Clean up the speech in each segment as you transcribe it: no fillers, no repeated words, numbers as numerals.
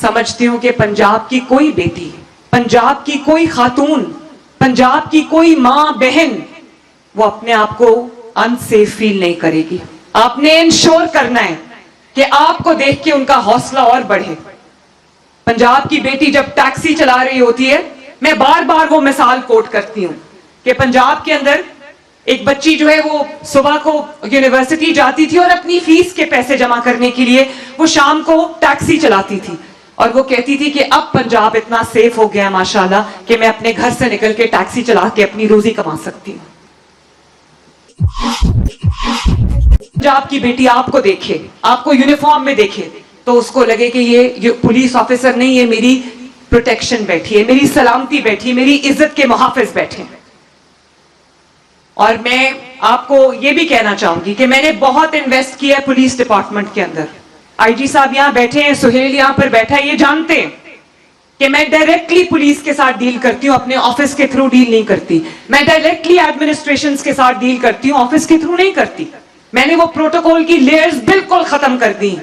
سمجھتی ہوں کہ پنجاب کی کوئی بیٹی، پنجاب کی کوئی خاتون، پنجاب کی کوئی ماں بہن وہ اپنے آپ کو انسیف فیل نہیں کرے گی. آپ نے انشور کرنا ہے کہ آپ کو دیکھ کے ان کا حوصلہ اور بڑھے. پنجاب کی بیٹی جب ٹیکسی چلا رہی ہوتی ہے، میں بار بار وہ مثال کوٹ کرتی ہوں کہ پنجاب کے اندر ایک بچی جو ہے وہ صبح کو یونیورسٹی جاتی تھی اور اپنی فیس کے پیسے جمع کرنے کے لیے وہ شام کو ٹیکسی چلاتی تھی، اور وہ کہتی تھی کہ اب پنجاب اتنا سیف ہو گیا ماشاءاللہ کہ میں اپنے گھر سے نکل کے ٹیکسی چلا کے اپنی روزی کما سکتی ہوں. پنجاب کی بیٹی آپ کو دیکھے، آپ کو یونیفارم میں دیکھے تو اس کو لگے کہ یہ پولیس آفیسر نہیں، یہ میری پروٹیکشن بیٹھی ہے، میری سلامتی بیٹھی، میری عزت کے محافظ بیٹھے. اور میں آپ کو یہ بھی کہنا چاہوں گی کہ میں نے بہت انویسٹ کیا ہے پولیس ڈپارٹمنٹ کے اندر. آئی جی صاحب یہاں بیٹھے ہیں، سہیل یہاں پر بیٹھا ہے، یہ جانتے ہیں کہ میں ڈائریکٹلی پولیس کے ساتھ ڈیل کرتی ہوں، اپنے آفس کے تھرو ڈیل نہیں کرتی. میں ڈائریکٹلی ایڈمنسٹریشنز کے ساتھ ڈیل کرتی ہوں، آفس کے تھرو نہیں کرتی. میں نے وہ پروٹوکول کی لیئرز بالکل ختم کر دی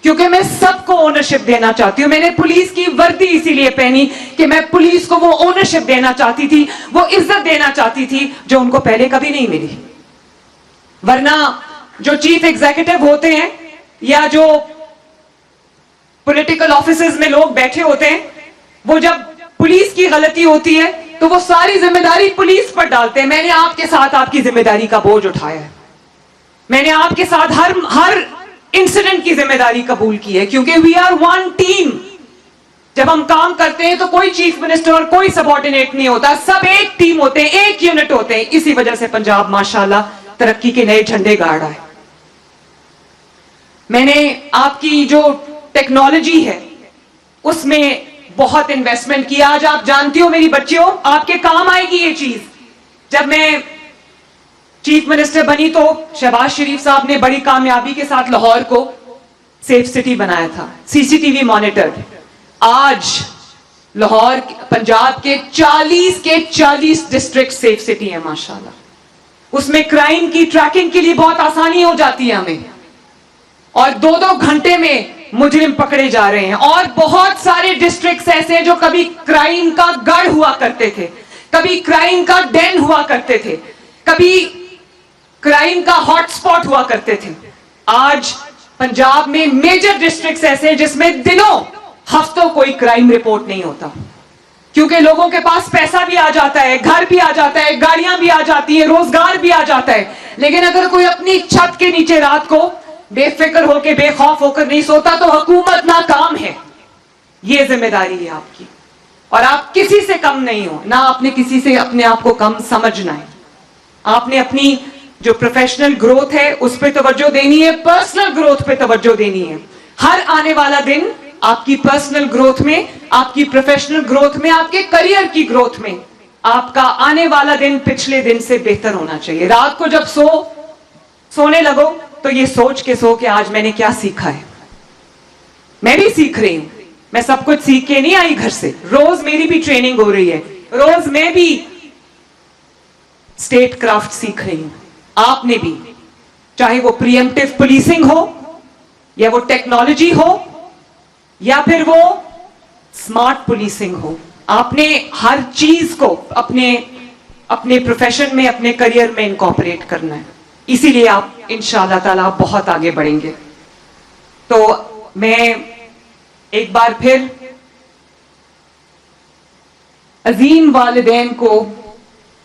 کیونکہ میں سب کو اونرشپ دینا چاہتی ہوں. میں نے پولیس کی وردی اسی لیے پہنی کہ میں پولیس کو وہ اونرشپ دینا چاہتی تھی، وہ عزت دینا چاہتی تھی جو ان کو پہلے کبھی نہیں ملی. ورنہ جو چیف ایگزیکٹو ہوتے ہیں یا جو پولیٹیکل آفیسز میں لوگ بیٹھے ہوتے ہیں، وہ جب پولیس کی غلطی ہوتی ہے تو وہ ساری ذمہ داری پولیس پر ڈالتے ہیں. میں نے آپ کے ساتھ آپ کی ذمہ داری کا بوجھ اٹھایا ہے، میں نے آپ کے ساتھ ہر انسیڈنٹ کی ذمہ داری قبول کی ہے کیونکہ وی آر ون ٹیم. جب ہم کام کرتے ہیں تو کوئی چیف منسٹر اور کوئی سب آرڈینیٹ نہیں ہوتا، سب ایک ٹیم ہوتے ہیں، ایک یونٹ ہوتے ہیں. اسی وجہ سے پنجاب ماشاءاللہ ترقی کے نئے جھنڈے گاڑ رہا ہے. میں نے آپ کی جو ٹیکنالوجی ہے اس میں بہت انویسٹمنٹ کیا. آج آپ جانتی ہو میری بچیوں، آپ کے کام آئے گی یہ چیز. جب میں چیف منسٹر بنی تو شہباز شریف صاحب نے بڑی کامیابی کے ساتھ لاہور کو سیف سٹی بنایا تھا، سی سی ٹی وی مانیٹرڈ. آج لاہور پنجاب کے 40 ڈسٹرکٹ سیف سٹی ہیں ماشاءاللہ. اس میں کرائم کی ٹریکنگ کے لیے بہت آسانی ہو جاتی ہے ہمیں، اور 2 گھنٹے میں مجرم پکڑے جا رہے ہیں. اور بہت سارے ڈسٹرکٹس ایسے جو کبھی کرائم کا گڑھ ہوا کرتے تھے، کبھی کرائم کا ڈین ہوا کرتے تھے، کبھی کرائم کا ہاٹ سپاٹ ہوا کرتے تھے. آج پنجاب میں میجر ڈسٹرکٹس ایسے ہیں جس میں دنوں ہفتوں کوئی کرائم رپورٹ نہیں ہوتا کیونکہ لوگوں کے پاس پیسہ بھی آ جاتا ہے، گھر بھی آ جاتا ہے، گاڑیاں بھی آ جاتی ہیں، روزگار بھی آ جاتا ہے. لیکن اگر کوئی اپنی چھت کے نیچے رات کو بے فکر ہو کے، بے خوف ہو کر نہیں سوتا تو حکومت ناکام ہے. یہ ذمہ داری ہے آپ کی، اور آپ کسی سے کم نہیں ہو، نہ آپ نے کسی سے اپنے آپ کو کم سمجھنا ہے. آپ نے اپنی جو پروفیشنل گروتھ ہے اس پہ توجہ دینی ہے، پرسنل گروتھ پہ توجہ دینی ہے. ہر آنے والا دن آپ کی پرسنل گروتھ میں، آپ کی پروفیشنل گروتھ میں، آپ کے کریئر کی گروتھ میں آپ کا آنے والا دن پچھلے دن سے بہتر ہونا چاہیے. رات کو جب سونے لگو تو یہ سوچ کے سو کہ آج میں نے کیا سیکھا ہے. میں بھی سیکھ رہی ہوں، میں سب کچھ سیکھ کے نہیں آئی گھر سے. روز میری بھی ٹریننگ ہو رہی ہے، روز میں بھی اسٹیٹ کرافٹ سیکھ رہی ہوں. آپ نے بھی، چاہے وہ پریمپٹیو پولیسنگ ہو یا وہ ٹیکنالوجی ہو یا پھر وہ سمارٹ پولیسنگ ہو، آپ نے ہر چیز کو اپنے پروفیشن میں، اپنے کریئر میں انکارپوریٹ کرنا ہے. اسی لیے آپ انشاءاللہ تعالیٰ بہت آگے بڑھیں گے. تو میں ایک بار پھر عظیم والدین کو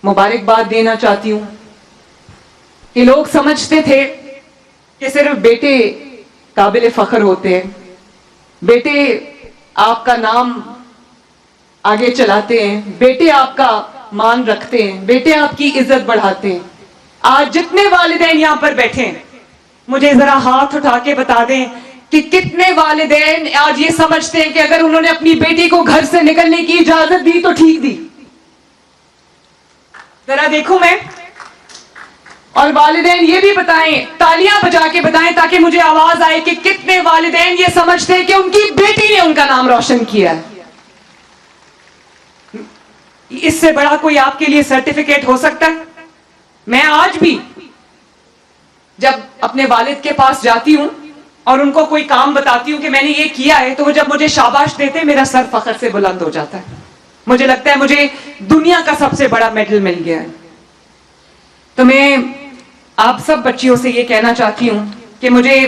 مبارکباد دینا چاہتی ہوں کہ لوگ سمجھتے تھے کہ صرف بیٹے قابل فخر ہوتے ہیں، بیٹے آپ کا نام آگے چلاتے ہیں، بیٹے آپ کا مان رکھتے ہیں، بیٹے آپ کی عزت بڑھاتے ہیں. آج جتنے والدین یہاں پر بیٹھے ہیں مجھے ذرا ہاتھ اٹھا کے بتا دیں کہ کتنے والدین آج یہ سمجھتے ہیں کہ اگر انہوں نے اپنی بیٹی کو گھر سے نکلنے کی اجازت دی تو ٹھیک دی. ذرا دیکھوں میں. اور والدین یہ بھی بتائیں، تالیاں بجا کے بتائیں تاکہ مجھے آواز آئے کہ کتنے والدین یہ سمجھتے ہیں کہ ان کی بیٹی نے ان کا نام روشن کیا ہے. اس سے بڑا کوئی آپ کے لیے سرٹیفکیٹ ہو سکتا ہے؟ میں آج بھی جب اپنے والد کے پاس جاتی ہوں اور ان کو کوئی کام بتاتی ہوں کہ میں نے یہ کیا ہے, تو وہ جب مجھے شاباش دیتے میرا سر فخر سے بلند ہو جاتا ہے. مجھے لگتا ہے مجھے دنیا کا سب سے بڑا میڈل مل گیا ہے. تو میں آپ سب بچیوں سے یہ کہنا چاہتی ہوں کہ مجھے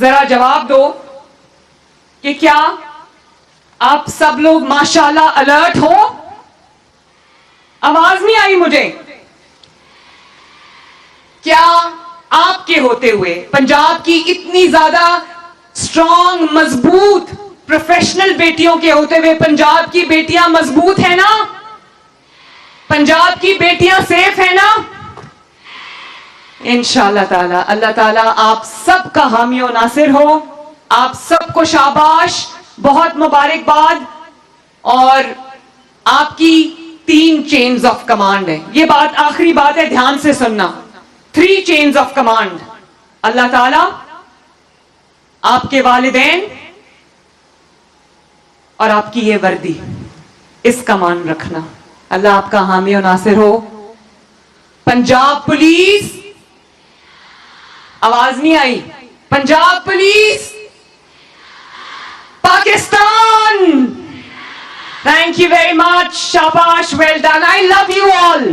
ذرا جواب دو کہ کیا آپ سب لوگ ماشاءاللہ الرٹ ہو؟ آواز نہیں آئی مجھے. کیا آپ کے ہوتے ہوئے, پنجاب کی اتنی زیادہ اسٹرانگ, مضبوط, پروفیشنل بیٹیوں کے ہوتے ہوئے پنجاب کی بیٹیاں مضبوط ہیں نا؟ پنجاب کی بیٹیاں سیف ہیں نا؟ انشاءاللہ تعالی اللہ تعالیٰ آپ سب کا حامی و ناصر ہو. آپ سب کو شاباش, بہت مبارکباد. اور آپ کی 3 چینز آف کمانڈ ہے. یہ بات آخری بات ہے, دھیان سے سننا. 3 چینز آف کمانڈ. اللہ تعالیٰ, آپ کے والدین اور آپ کی یہ وردی, اس کا مان رکھنا. اللہ آپ کا حامی و ناصر ہو. پنجاب پولیس, آواز نہیں آئی, Punjab police, Pakistan. Thank you very much. Shabash, well done. I love you all.